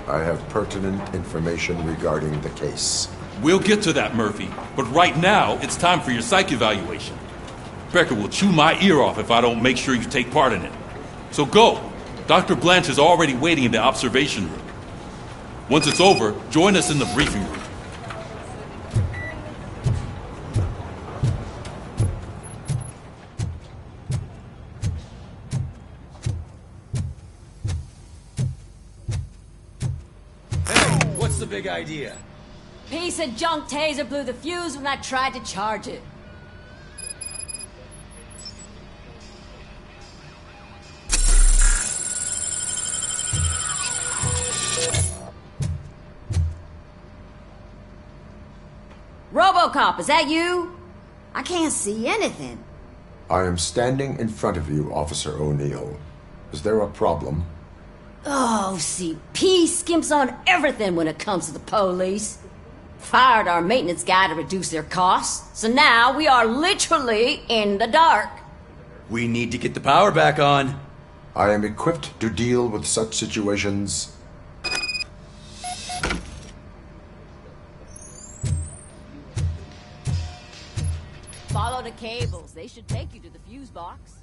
I have pertinent information regarding the case. We'll get to that, Murphy. But right now, it's time for your psych evaluation. Becker will chew my ear off if I don't make sure you take part in it. So go. Dr. Blanche is already waiting in the observation room. Once it's over, join us in the briefing room. Hey, what's the big idea? Piece of junk taser blew the fuse when I tried to charge it. RoboCop, is that you? I can't see anything. I am standing in front of you, Officer O'Neill. Is there a problem? Oh, CP skimps on everything when it comes to the police. Fired our maintenance guy to reduce their costs, so now we are literally in the dark. We need to get the power back on. I am equipped to deal with such situations. Follow the cables. They should take you to the fuse box.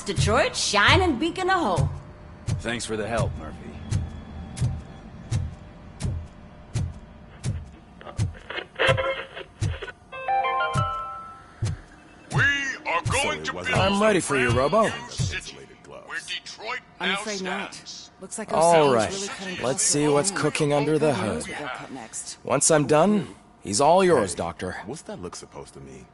Detroit's shining beacon of hope. Thanks for the help, Murphy. We are going to build. I'm ready for you, Robo. Where Detroit I'm now afraid not. stands. Looks like our All sound right, is really cutting let's close see to what's home. cooking under the Who knows hood. what they'll cut next. Once I'm done, he's all yours, Doctor. What's that look supposed to mean?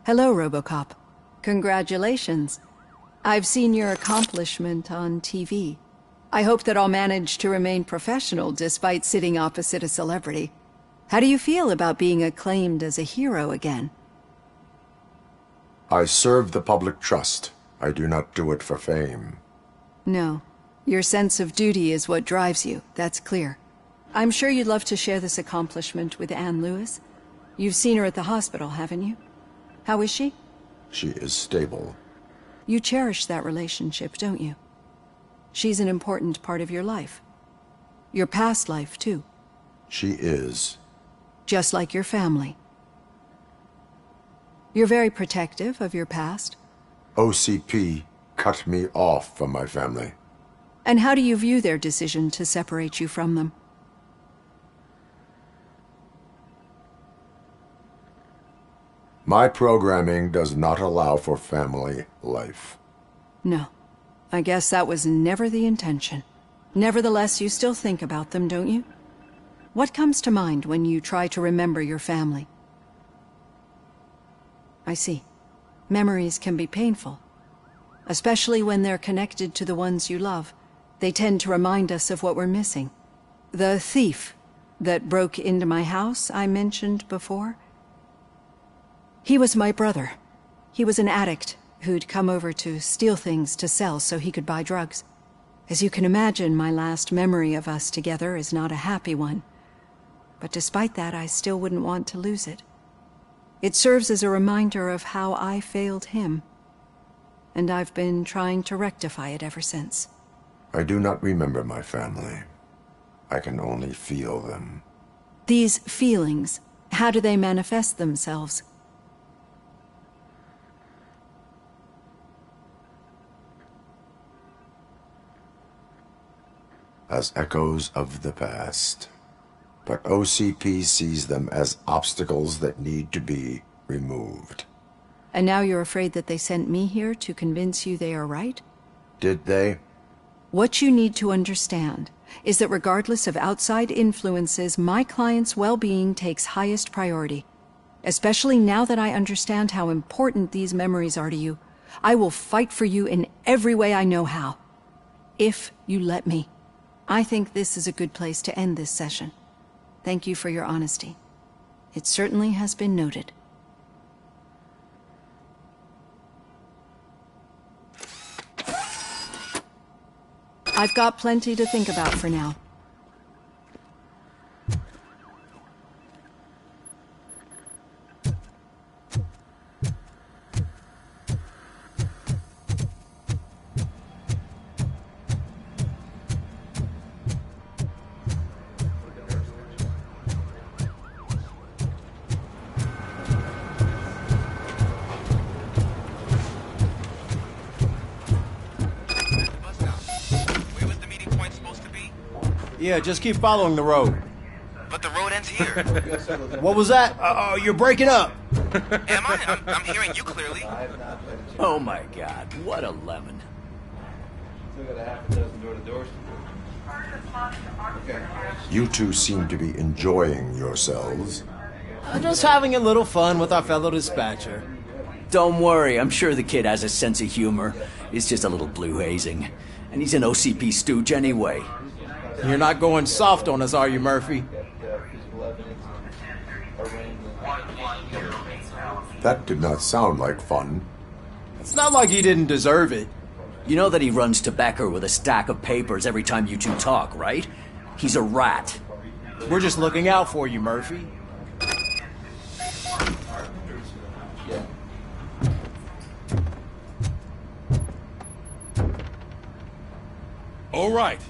Hello, RoboCop. Congratulations. I've seen your accomplishment on TV. I hope that I'll manage to remain professional despite sitting opposite a celebrity. How do you feel about being acclaimed as a hero again? I serve the public trust. I do not do it for fame. No. Your sense of duty is what drives you, that's clear. I'm sure you'd love to share this accomplishment with Anne Lewis. You've seen her at the hospital, haven't you? How is she? She is stable. You cherish that relationship, don't you? She's an important part of your life. Your past life, too. She is. Just like your family. You're very protective of your past. OCP cut me off from my family. And how do you view their decision to separate you from them? My programming does not allow for family life. No. I guess that was never the intention. Nevertheless, you still think about them, don't you? What comes to mind when you try to remember your family? I see. Memories can be painful. Especially when they're connected to the ones you love. They tend to remind us of what we're missing. The thief that broke into my house I mentioned before? He was my brother. He was an addict who'd come over to steal things to sell so he could buy drugs. As you can imagine, my last memory of us together is not a happy one. But despite that, I still wouldn't want to lose it. It serves as a reminder of how I failed him. And I've been trying to rectify it ever since. I do not remember my family. I can only feel them. These feelings, how do they manifest themselves? As echoes of the past. But OCP sees them as obstacles that need to be removed. And now you're afraid that they sent me here to convince you they are right? Did they? What you need to understand is that regardless of outside influences, my client's well-being takes highest priority. Especially now that I understand how important these memories are to you, I will fight for you in every way I know how. If you let me. I think this is a good place to end this session. Thank you for your honesty. It certainly has been noted. I've got plenty to think about for now. Yeah, just keep following the road. But the road ends here. What was that? Oh, you're breaking up. Am I? I'm hearing you clearly. Oh my god, what a lemon. You two seem to be enjoying yourselves. Just having a little fun with our fellow dispatcher. Don't worry, I'm sure the kid has a sense of humor. It's just a little blue hazing. And he's an OCP stooge anyway. You're not going soft on us, are you, Murphy? That did not sound like fun. It's not like he didn't deserve it. You know that he runs to Becker with a stack of papers every time you two talk, right? He's a rat. We're just looking out for you, Murphy. All right.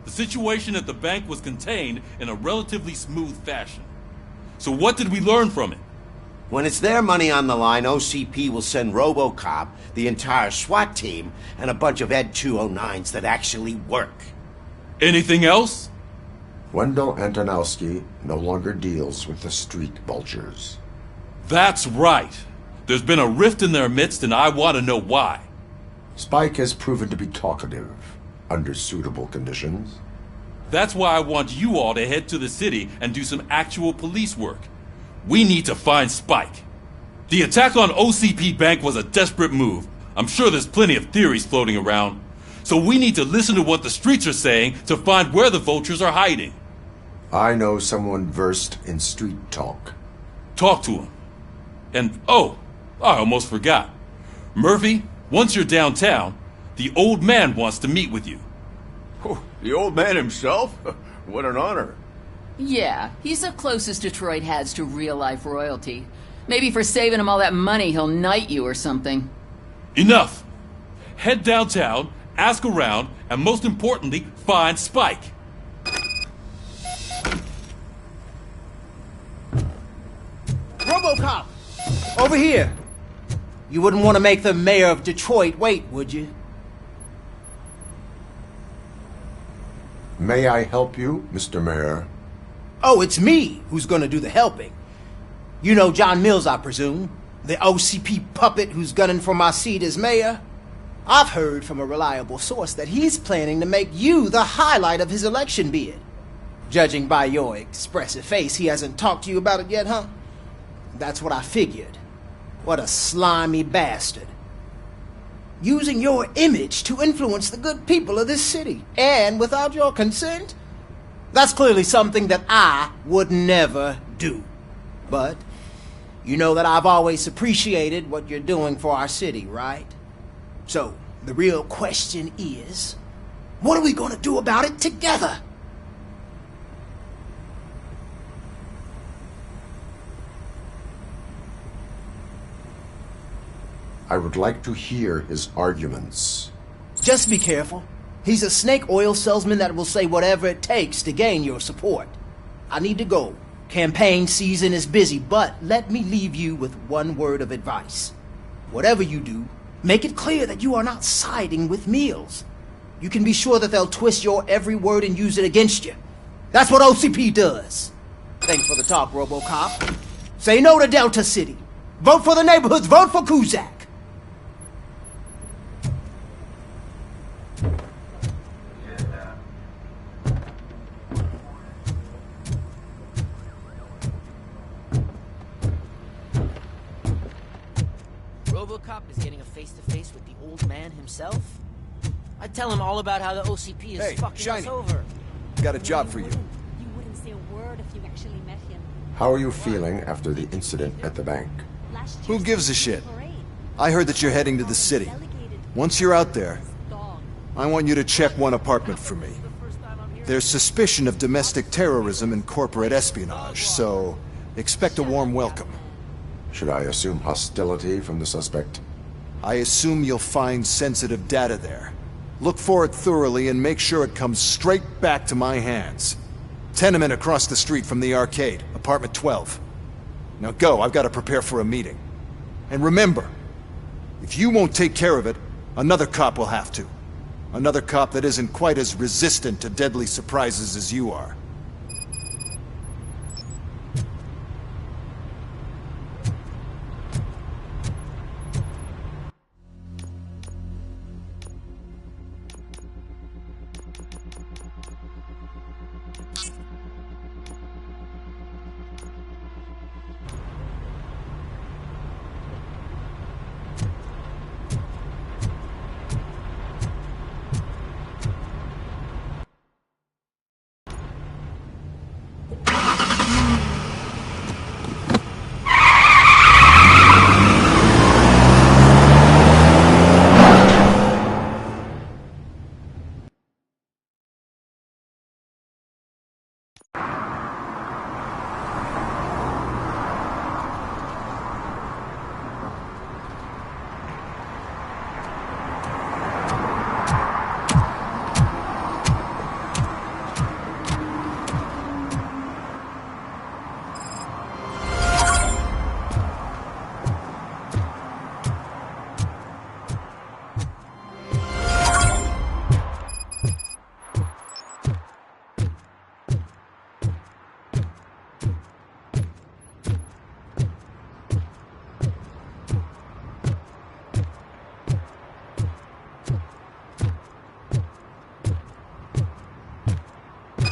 The situation at the bank was contained in a relatively smooth fashion. So what did we learn from it? When it's their money on the line, OCP will send RoboCop, the entire SWAT team, and a bunch of Ed 209s that actually work. Anything else? Wendell Antonowski no longer deals with the street vultures. That's right. There's been a rift in their midst, and I want to know why. Spike has proven to be talkative, under suitable conditions. That's why I want you all to head to the city and do some actual police work. We need to find Spike. The attack on OCP Bank was a desperate move. I'm sure there's plenty of theories floating around. So we need to listen to what the streets are saying to find where the vultures are hiding. I know someone versed in street talk. Talk to him. And, oh, I almost forgot. Murphy, once you're downtown, the old man wants to meet with you. Oh, the old man himself? What an honor. Yeah, he's the closest Detroit has to real-life royalty. Maybe for saving him all that money, he'll knight you or something. Enough! Head downtown, ask around, and most importantly, find Spike. RoboCop! Over here! You wouldn't want to make the mayor of Detroit wait, would you? May I help you, Mr. Mayor? Oh, it's me who's gonna do the helping. You know John Mills, I presume? The OCP puppet who's gunning for my seat as mayor? I've heard from a reliable source that he's planning to make you the highlight of his election bid. Judging by your expressive face, he hasn't talked to you about it yet, huh? That's what I figured. What a slimy bastard. Using your image to influence the good people of this city, and without your consent? That's clearly something that I would never do. But you know that I've always appreciated what you're doing for our city, right? So, the real question is, what are we gonna do about it together? I would like to hear his arguments. Just be careful. He's a snake oil salesman that will say whatever it takes to gain your support. I need to go. Campaign season is busy, but let me leave you with one word of advice. Whatever you do, make it clear that you are not siding with Mills. You can be sure that they'll twist your every word and use it against you. That's what OCP does. Thanks for the talk, RoboCop. Say no to Delta City. Vote for the neighborhoods. Vote for Kuzak. RoboCop is getting a face-to-face with the old man himself? I'd tell him all about how the OCP is fucking us over. Got a job for you. You wouldn't say a word if you actually met him. How are you feeling after the incident at the bank? Who gives a shit? I heard that you're heading to the city. Once you're out there, I want you to check one apartment for me. There's suspicion of domestic terrorism and corporate espionage, so expect a warm welcome. Should I assume hostility from the suspect? I assume you'll find sensitive data there. Look for it thoroughly and make sure it comes straight back to my hands. Tenement across the street from the arcade, apartment 12. Now go, I've got to prepare for a meeting. And remember, if you won't take care of it, another cop will have to. Another cop that isn't quite as resistant to deadly surprises as you are.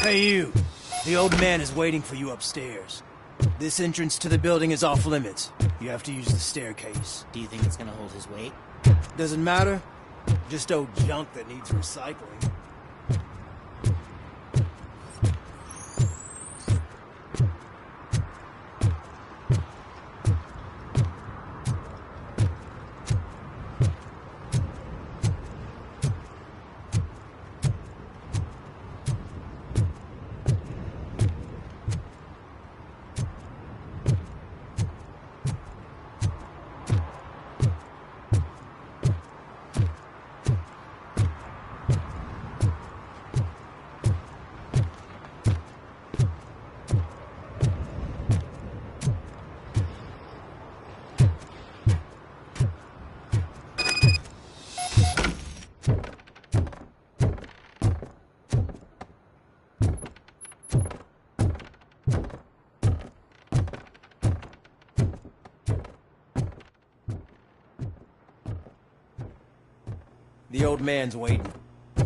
Hey you, the old man is waiting for you upstairs. This entrance to the building is off limits. You have to use the staircase. Do you think it's gonna hold his weight? Doesn't matter. Just old junk that needs recycling. The old man's waiting.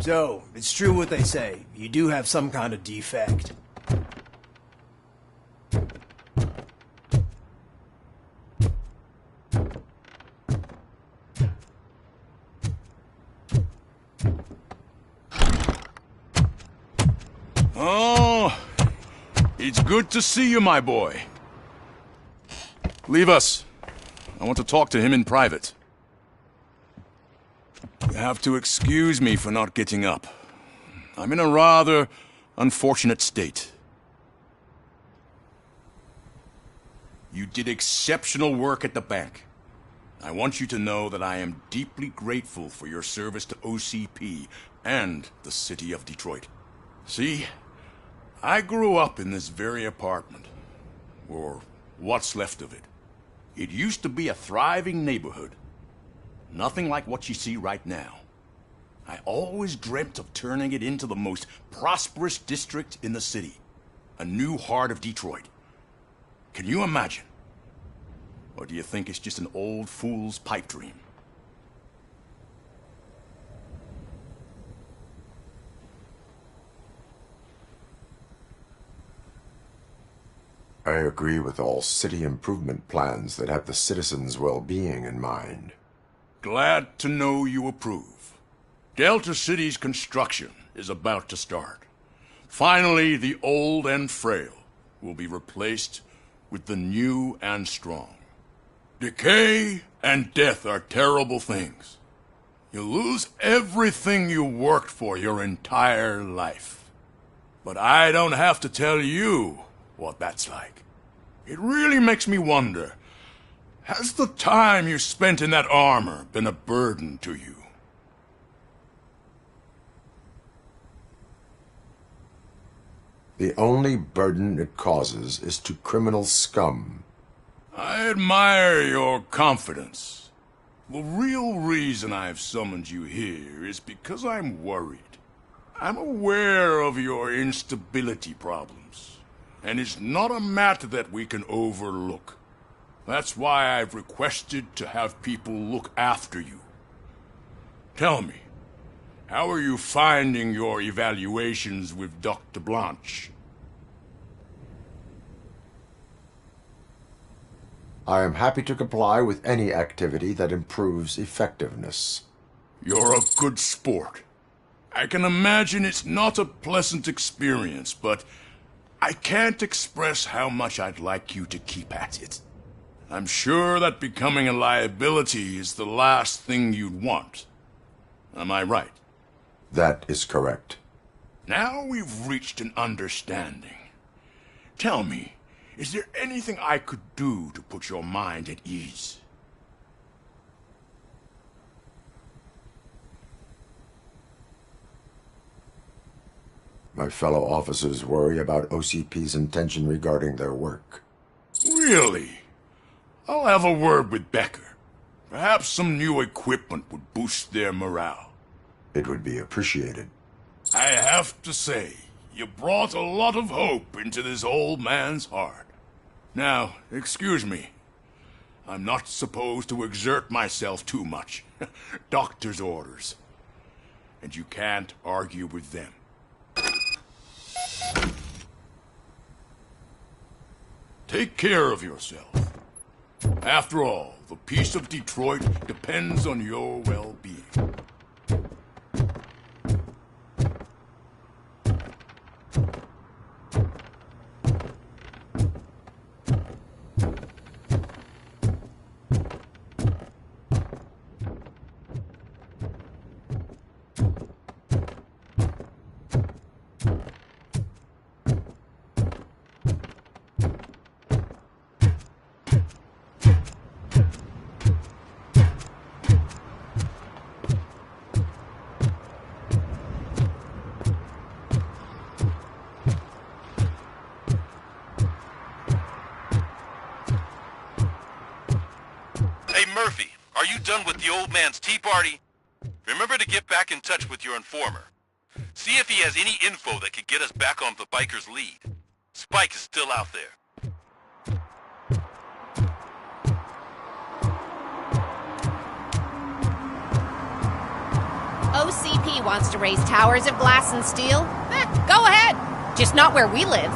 So, it's true what they say. You do have some kind of defect. Oh, it's good to see you, my boy. Leave us. I want to talk to him in private. You have to excuse me for not getting up. I'm in a rather unfortunate state. You did exceptional work at the bank. I want you to know that I am deeply grateful for your service to OCP and the city of Detroit. See, I grew up in this very apartment, or what's left of it. It used to be a thriving neighborhood. Nothing like what you see right now. I always dreamt of turning it into the most prosperous district in the city. A new heart of Detroit. Can you imagine? Or do you think it's just an old fool's pipe dream? I agree with all city improvement plans that have the citizens' well-being in mind. Glad to know you approve. Delta City's construction is about to start. Finally, the old and frail will be replaced with the new and strong. Decay and death are terrible things. You lose everything you worked for your entire life. But I don't have to tell you what that's like. It really makes me wonder, has the time you spent in that armor been a burden to you? The only burden it causes is to criminal scum. I admire your confidence. The real reason I've summoned you here is because I'm worried. I'm aware of your instability problems, and it's not a matter that we can overlook. That's why I've requested to have people look after you. Tell me, how are you finding your evaluations with Dr. Blanche? I am happy to comply with any activity that improves effectiveness. You're a good sport. I can imagine it's not a pleasant experience, but I can't express how much I'd like you to keep at it. I'm sure that becoming a liability is the last thing you'd want. Am I right? That is correct. Now we've reached an understanding. Tell me, is there anything I could do to put your mind at ease? My fellow officers worry about OCP's intention regarding their work. Really? I'll have a word with Becker. Perhaps some new equipment would boost their morale. It would be appreciated. I have to say, you brought a lot of hope into this old man's heart. Now, excuse me. I'm not supposed to exert myself too much. Doctor's orders. And you can't argue with them. Take care of yourself. After all, the peace of Detroit depends on your well-being. Murphy, are you done with the old man's tea party? Remember to get back in touch with your informer. See if he has any info that could get us back on the biker's lead. Spike is still out there. city wants to raise towers of glass and steel. Go ahead. Just not where we live.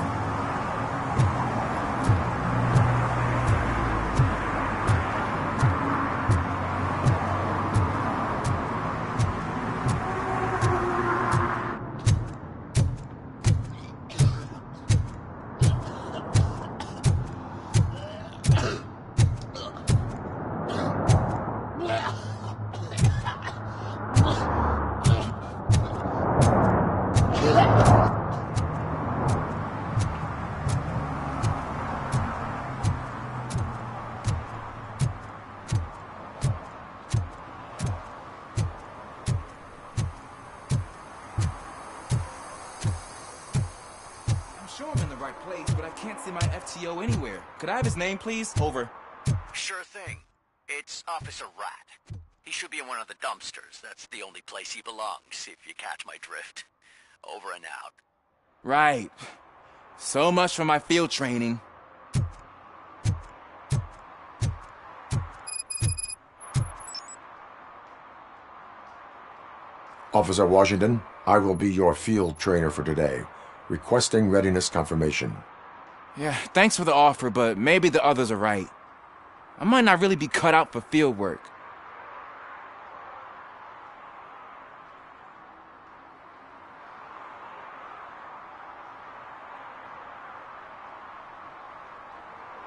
Anywhere. Could I have his name, please? Over. Sure thing. It's Officer Rat. He should be in one of the dumpsters. That's the only place he belongs, if you catch my drift. Over and out. Right. So much for my field training. Officer Washington, I will be your field trainer for today. Requesting readiness confirmation. Yeah, thanks for the offer, but maybe the others are right. I might not really be cut out for field work.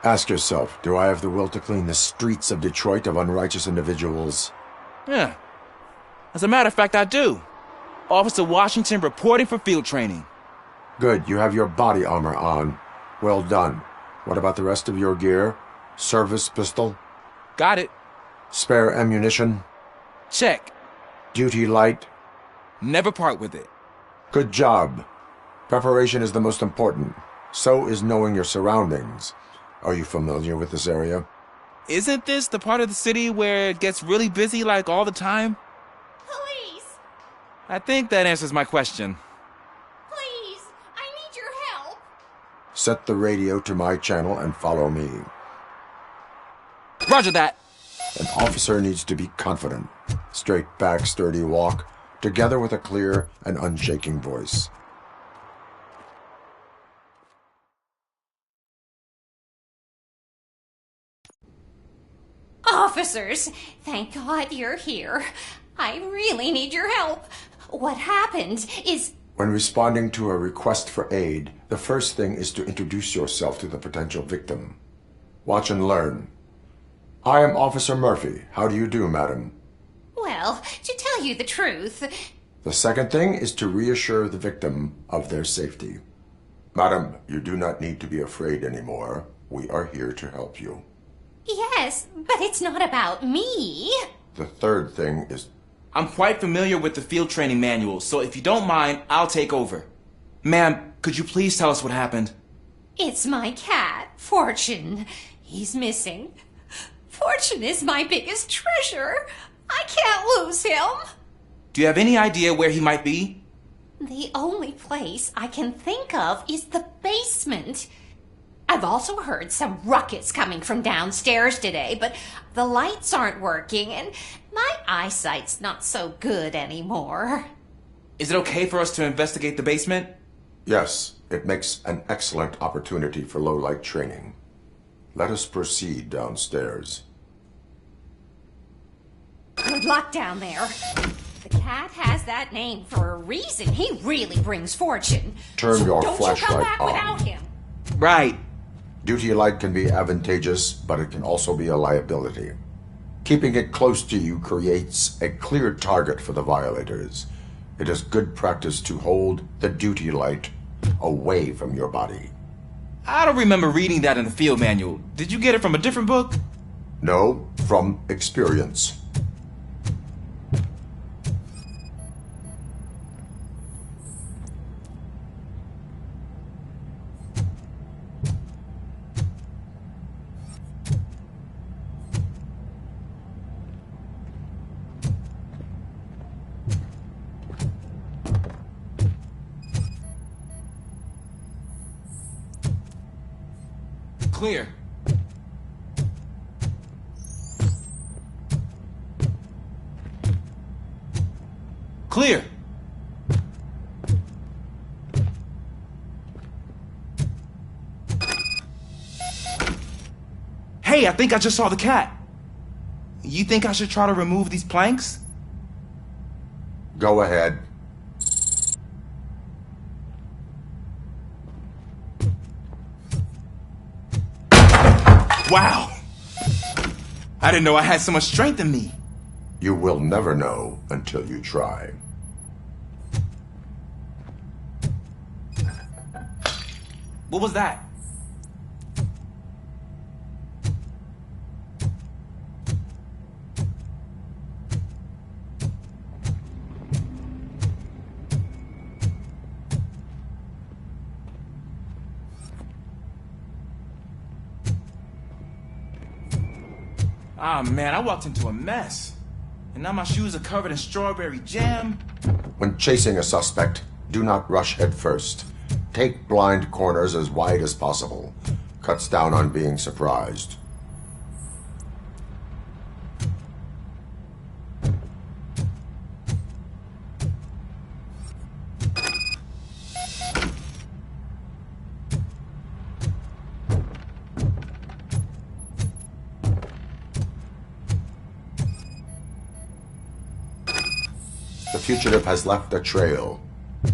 Ask yourself, do I have the will to clean the streets of Detroit of unrighteous individuals? Yeah. As a matter of fact, I do. Officer Washington reporting for field training. Good, you have your body armor on. Well done. What about the rest of your gear? Service pistol? Got it. Spare ammunition? Check. Duty light? Never part with it. Good job. Preparation is the most important. So is knowing your surroundings. Are you familiar with this area? Isn't this the part of the city where it gets really busy like all the time? Police! I think that answers my question. Please! I need your help! Set the radio to my channel and follow me. Roger that. An officer needs to be confident. Straight back, sturdy walk, together with a clear and unshaking voice. Officers, thank God you're here. I really need your help. What happened is... When responding to a request for aid, the first thing is to introduce yourself to the potential victim. Watch and learn. I am Officer Murphy. How do you do, madam? Well, to tell you the truth... The second thing is to reassure the victim of their safety. Madam, you do not need to be afraid anymore. We are here to help you. Yes, but it's not about me. The third thing is... I'm quite familiar with the field training manual, so if you don't mind, I'll take over. Ma'am, could you please tell us what happened? It's my cat, Fortune. He's missing. Fortune is my biggest treasure. I can't lose him. Do you have any idea where he might be? The only place I can think of is the basement. I've also heard some ruckus coming from downstairs today, but the lights aren't working and my eyesight's not so good anymore. Is it okay for us to investigate the basement? Yes, it makes an excellent opportunity for low-light training. Let us proceed downstairs. Good luck down there. The cat has that name for a reason. He really brings fortune. Turn your don't flashlight you come back on. without him. Right. Duty light can be advantageous, but it can also be a liability. Keeping it close to you creates a clear target for the violators. It is good practice to hold the duty light away from your body. I don't remember reading that in the field manual. Did you get it from a different book? No, from experience. Clear. Clear. Hey, I think I just saw the cat. You think I should try to remove these planks? Go ahead. Wow! I didn't know I had so much strength in me. You will never know until you try. What was that? Ah, man, I walked into a mess. And now my shoes are covered in strawberry jam. When chasing a suspect, do not rush head first. Take blind corners as wide as possible. Cuts down on being surprised. The fugitive has left a trail.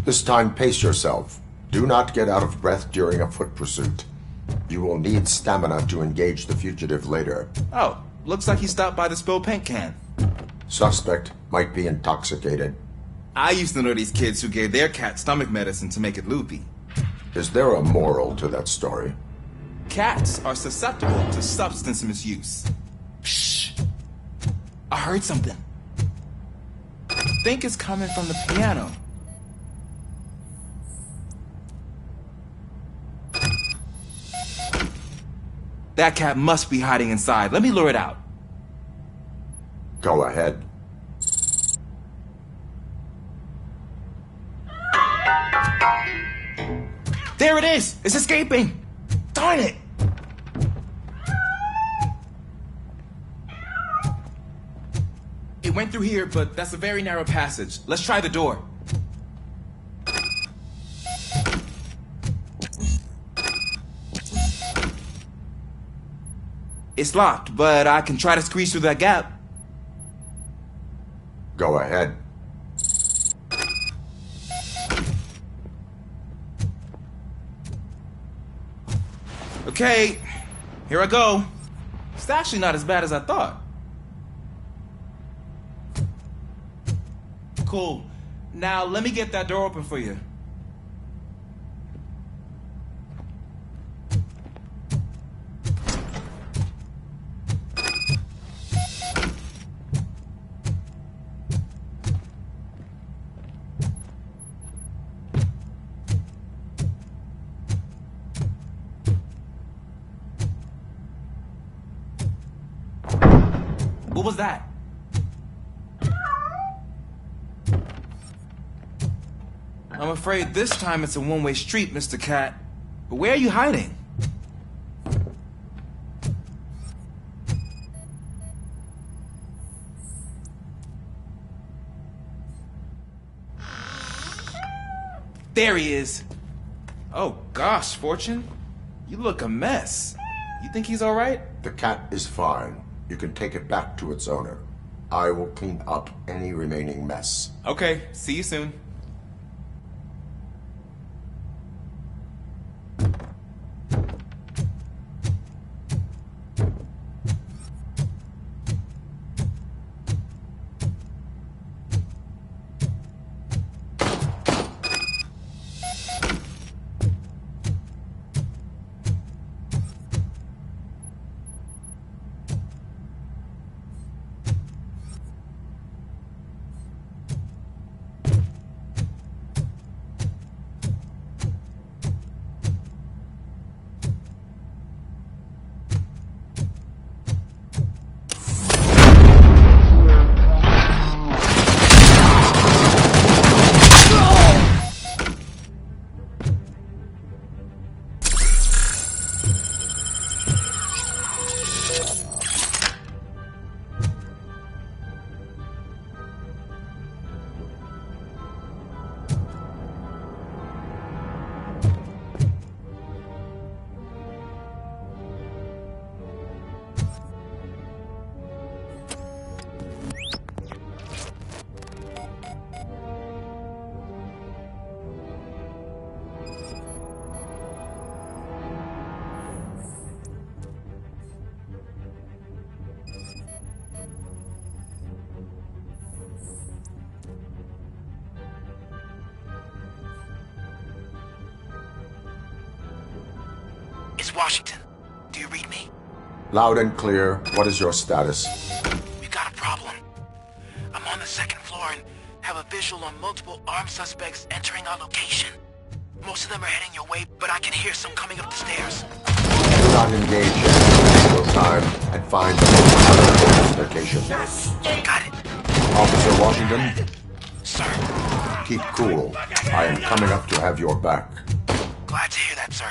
This time, pace yourself. Do not get out of breath during a foot pursuit. You will need stamina to engage the fugitive later. Oh, looks like he stopped by the spilled paint can. Suspect might be intoxicated. I used to know these kids who gave their cat stomach medicine to make it loopy. Is there a moral to that story? Cats are susceptible to substance misuse. Shh! I heard something. I think it's coming from the piano. That cat must be hiding inside. Let me lure it out. Go ahead. There it is! It's escaping! Darn it! It went through here, but that's a very narrow passage. Let's try the door. It's locked, but I can try to squeeze through that gap. Go ahead. Okay, here I go. It's actually not as bad as I thought. Cool. Now let me get that door open for you. What was that? I'm afraid this time it's a one-way street, Mr. Cat. But where are you hiding? There he is. Oh gosh, Fortune. You look a mess. You think he's all right? The cat is fine. You can take it back to its owner. I will clean up any remaining mess. Okay, see you soon. is Washington. Do you read me? Loud and clear. What is your status? We got a problem. I'm on the second floor and have a visual on multiple armed suspects entering our location. Most of them are heading your way, but I can hear some coming up the stairs. Do not engage in real time and find the most location. Got it. Officer Washington, Sir. keep cool. I am coming up to have your back. Glad to hear that, sir.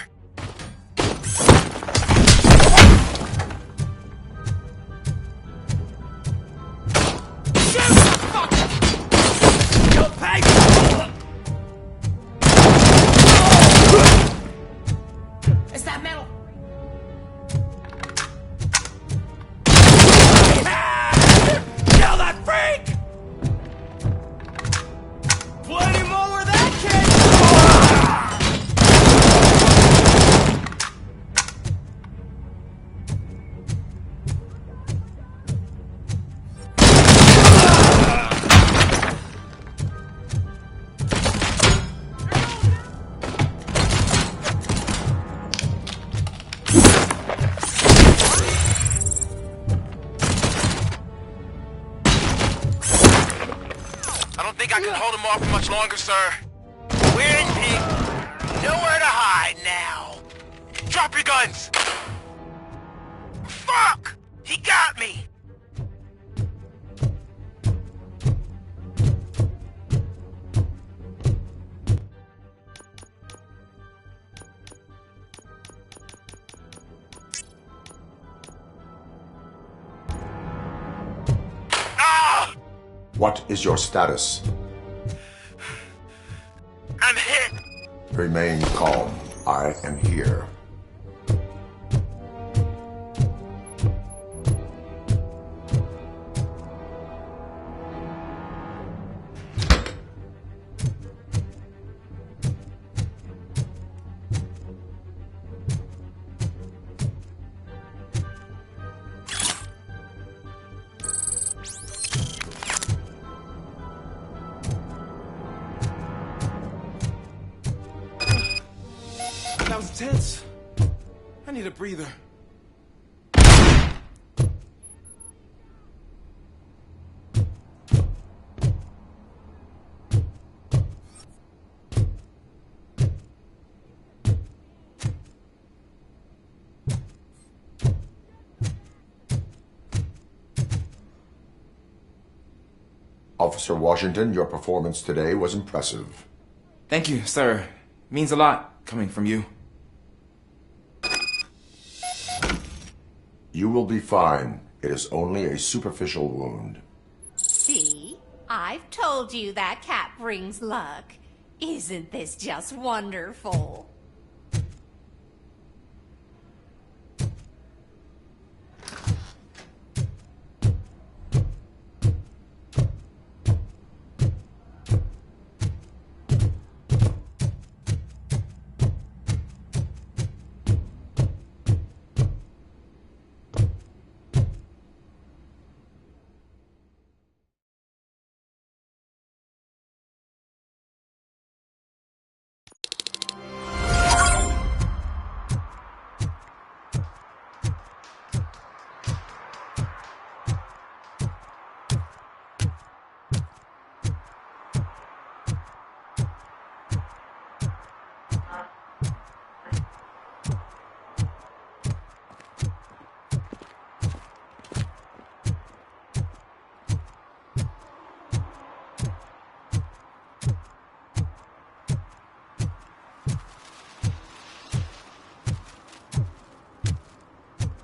It's that metal. Kill that freak! Plenty more where that came I don't think I can hold him off for much longer, sir. We're in pink. Nowhere to hide now. Drop your guns! Fuck! He got me! What is your status? I'm hit! Remain calm. I am here. That was tense. I need a breather. Officer Washington, your performance today was impressive. Thank you, sir. Means a lot coming from you. You will be fine. It is only a superficial wound. See? I've told you that cat brings luck. Isn't this just wonderful?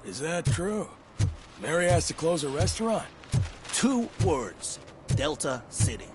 Is that true? Mary has to close a restaurant? 2 words. Delta City.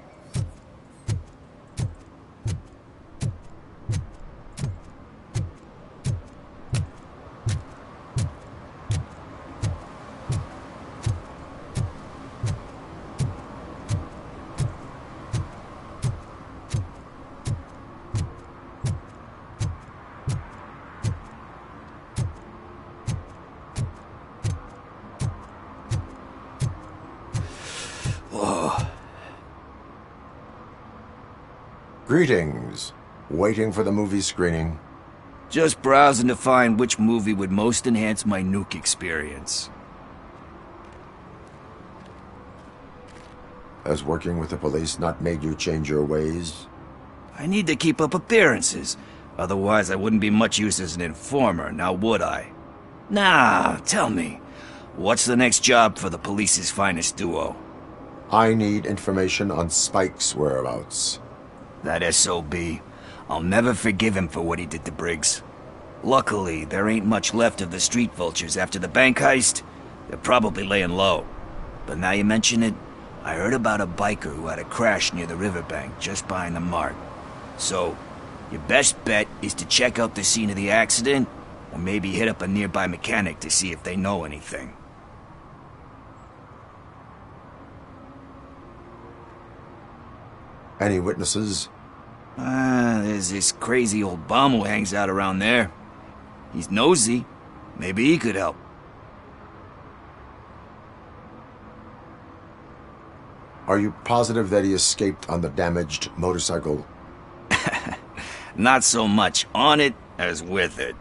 Greetings. Waiting for the movie screening? Just browsing to find which movie would most enhance my nuke experience. Has working with the police not made you change your ways? I need to keep up appearances. Otherwise, I wouldn't be much use as an informer, now would I? Nah, tell me. What's the next job for the police's finest duo? I need information on Spike's whereabouts. That SOB. I'll never forgive him for what he did to Briggs. Luckily, there ain't much left of the street vultures after the bank heist. They're probably laying low. But now you mention it, I heard about a biker who had a crash near the riverbank just behind the mart. So, your best bet is to check out the scene of the accident, or maybe hit up a nearby mechanic to see if they know anything. Any witnesses? There's this crazy old bum who hangs out around there. He's nosy. Maybe he could help. Are you positive that he escaped on the damaged motorcycle? Not so much on it as with it.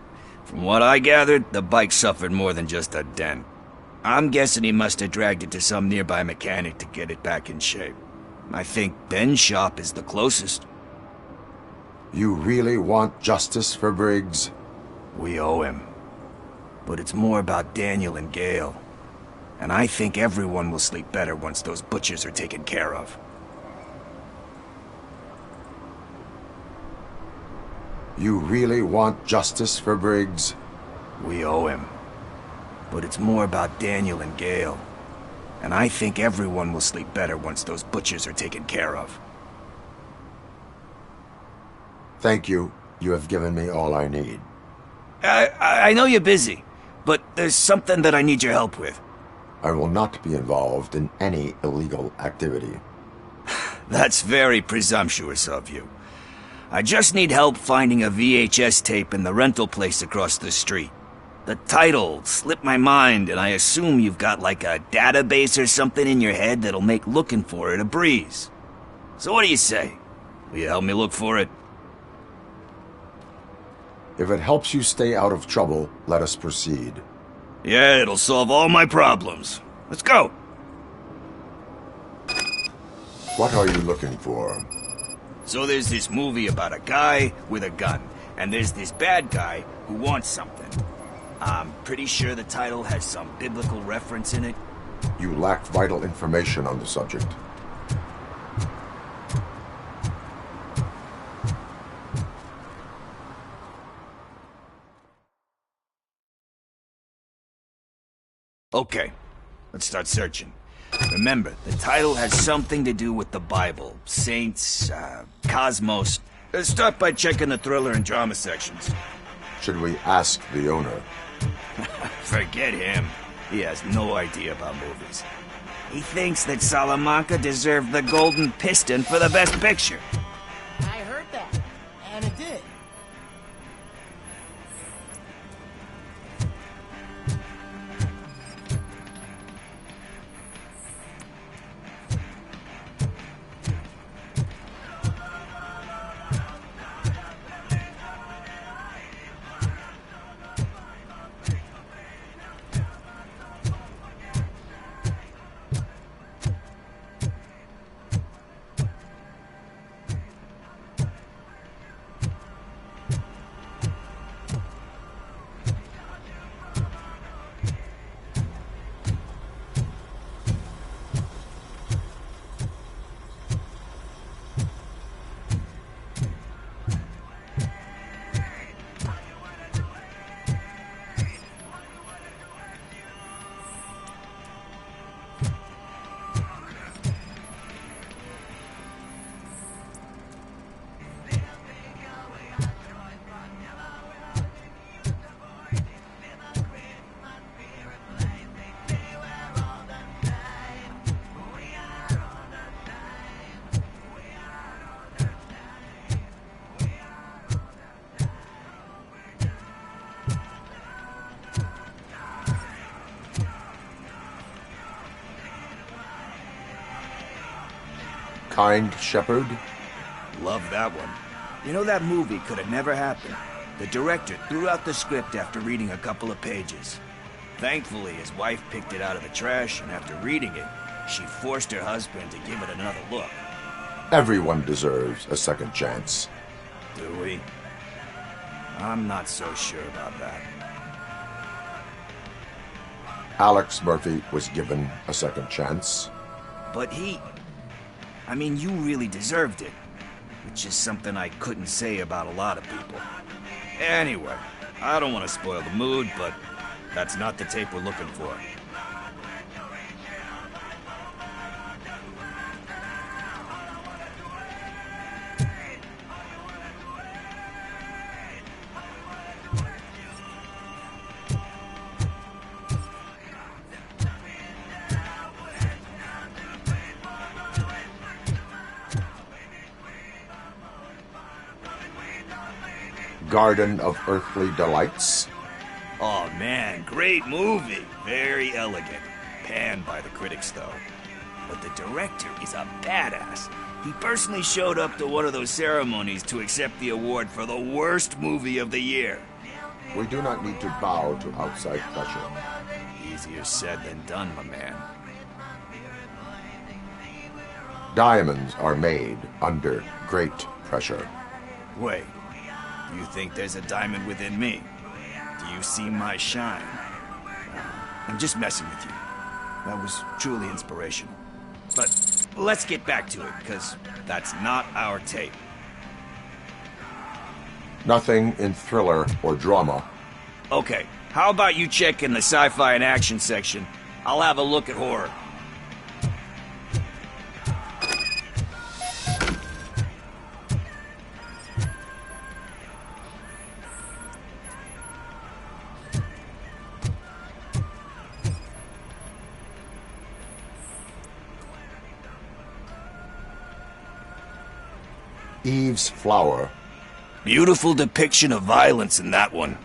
From what I gathered, the bike suffered more than just a dent. I'm guessing he must have dragged it to some nearby mechanic to get it back in shape. I think Ben's shop is the closest. You really want justice for Briggs? We owe him. But it's more about Daniel and Gale. And I think everyone will sleep better once those butchers are taken care of. You really want justice for Briggs? We owe him. But it's more about Daniel and Gale. And I think everyone will sleep better once those butchers are taken care of. Thank you. You have given me all I need. I know you're busy, but there's something that I need your help with. I will not be involved in any illegal activity. That's very presumptuous of you. I just need help finding a VHS tape in the rental place across the street. The title slipped my mind, and I assume you've got like a database or something in your head that'll make looking for it a breeze. So what do you say? Will you help me look for it? If it helps you stay out of trouble, let us proceed. Yeah, it'll solve all my problems. Let's go. What are you looking for? So there's this movie about a guy with a gun, and there's this bad guy who wants something. I'm pretty sure the title has some biblical reference in it. You lack vital information on the subject. Okay, let's start searching. Remember, the title has something to do with the Bible, saints, cosmos. Let's start by checking the thriller and drama sections. Should we ask the owner? Forget him. He has no idea about movies. He thinks that Salamanca deserved the Golden Piston for the Best Picture. I heard that, and it did. Kind Shepherd? Love that one. You know, that movie could have never happened. The director threw out the script after reading a couple of pages. Thankfully, his wife picked it out of the trash, and after reading it, she forced her husband to give it another look. Everyone deserves a second chance. Do we? I'm not so sure about that. Alex Murphy was given a second chance. But I mean, you really deserved it. Which is something I couldn't say about a lot of people. Anyway, I don't want to spoil the mood, but that's not the tape we're looking for. Garden of Earthly Delights. Oh man, great movie. Very elegant. Panned by the critics though. But the director is a badass. He personally showed up to one of those ceremonies to accept the award for the worst movie of the year. We do not need to bow to outside pressure. Easier said than done, my man. Diamonds are made under great pressure. Wait, do you think there's a diamond within me? Do you see my shine? I'm just messing with you. That was truly inspirational. But let's get back to it, because that's not our tape. Nothing in thriller or drama. Okay, how about you check in the sci-fi and action section? I'll have a look at horror. Eve's Flower. Beautiful depiction of violence in that one.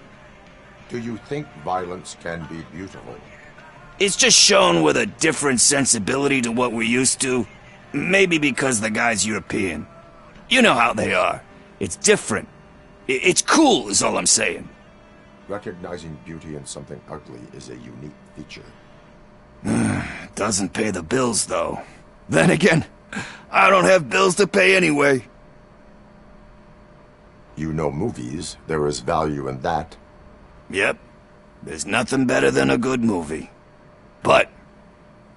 Do you think violence can be beautiful? It's just shown with a different sensibility to what we're used to. Maybe because the guy's European. You know how they are. It's different. It's cool, is all I'm saying. Recognizing beauty in something ugly is a unique feature. Doesn't pay the bills, though. Then again, I don't have bills to pay anyway. You know movies. There is value in that. Yep. There's nothing better than a good movie. But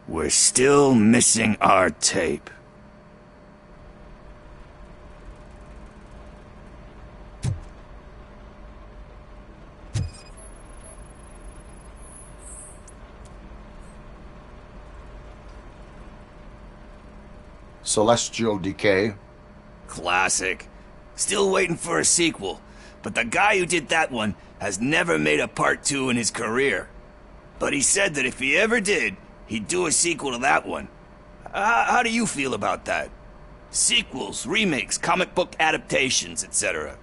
we're still missing our tape. Celestial Decay. Classic. Still waiting for a sequel, but the guy who did that one has never made a part 2 in his career. But he said that if he ever did, he'd do a sequel to that one. How do you feel about that? Sequels, remakes, comic book adaptations, etc.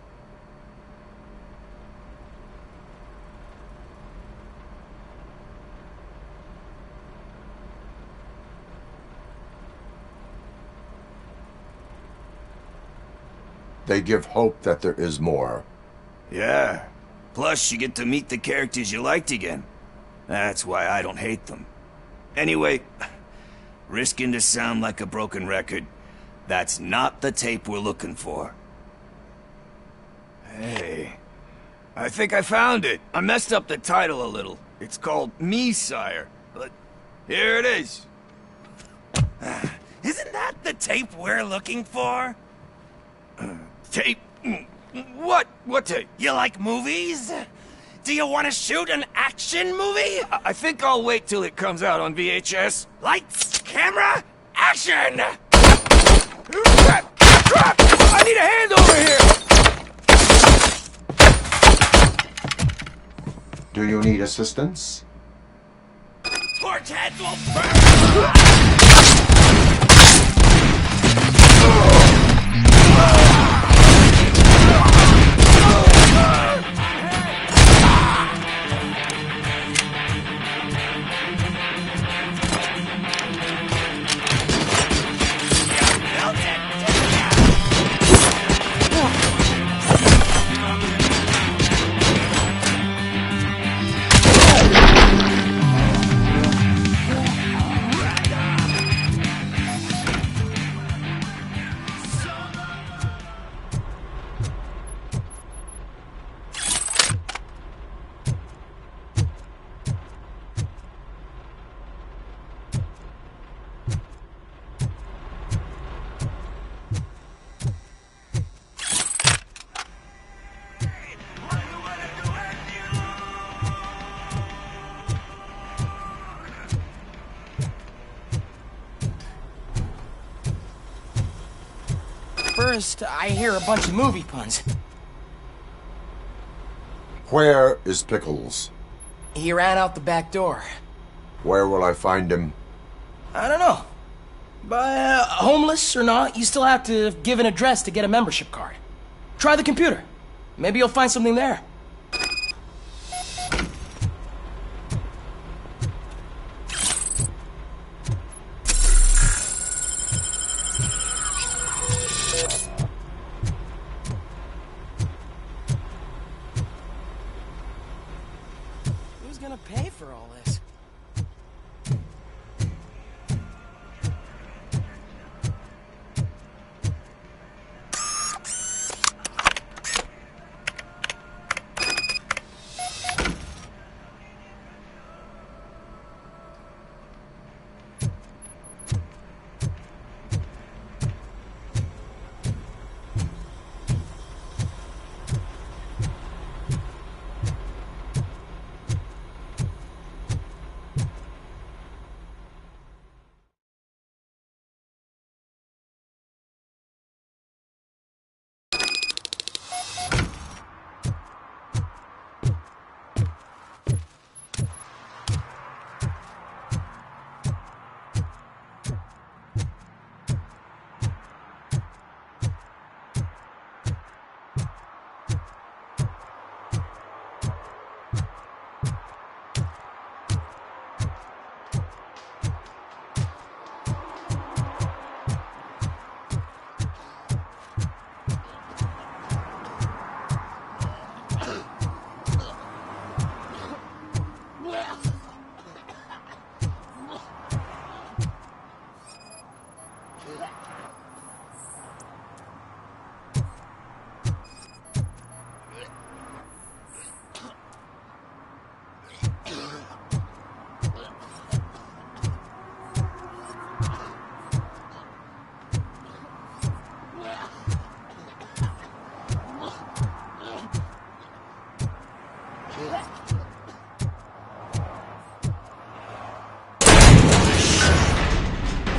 They give hope that there is more. Yeah. Plus, you get to meet the characters you liked again. That's why I don't hate them. Anyway, risking to sound like a broken record, that's not the tape we're looking for. Hey, I think I found it. I messed up the title a little. It's called Me, Sire, but here it is. Isn't that the tape we're looking for? Tape? What? What tape? You like movies? Do you want to shoot an action movie? I think I'll wait till it comes out on VHS. Lights, camera, action! Crap! Crap! I need a hand over here! Do you need assistance? Torch heads will burn! First, I hear a bunch of movie puns. Where is Pickles? He ran out the back door. Where will I find him? I don't know. But homeless or not, you still have to give an address to get a membership card. Try the computer. Maybe you'll find something there. Who's gonna pay for all this?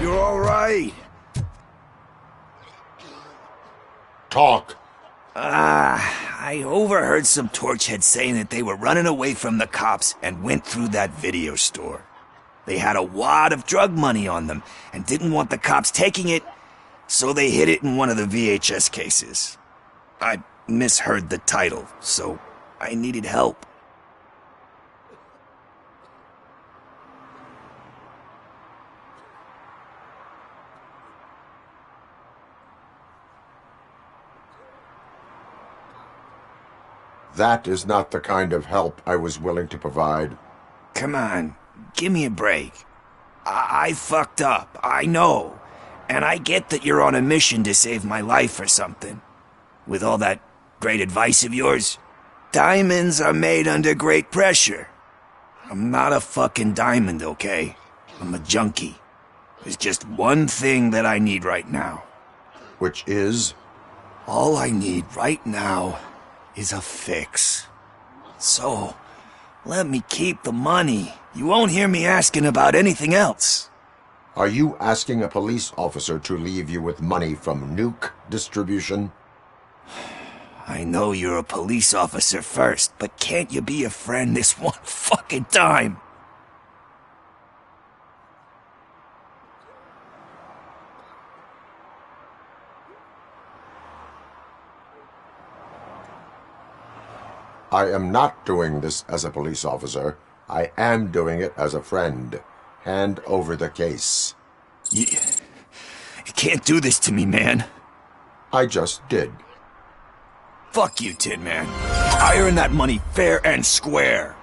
You're all right. Talk. I overheard some torchheads saying that they were running away from the cops and went through that video store. They had a wad of drug money on them and didn't want the cops taking it, so they hid it in one of the VHS cases. I misheard the title, so I needed help. That is not the kind of help I was willing to provide. Come on, give me a break. I fucked up, I know. And I get that you're on a mission to save my life or something. With all that great advice of yours, diamonds are made under great pressure. I'm not a fucking diamond, okay? I'm a junkie. There's just one thing that I need right now. Which is? All I need right now is a fix. So, let me keep the money. You won't hear me asking about anything else. Are you asking a police officer to leave you with money from nuke distribution? I know you're a police officer first, but can't you be a friend this one fucking time? I am not doing this as a police officer. I am doing it as a friend. Hand over the case. You can't do this to me, man. I just did. Fuck you, Tin Man. I earned that money fair and square.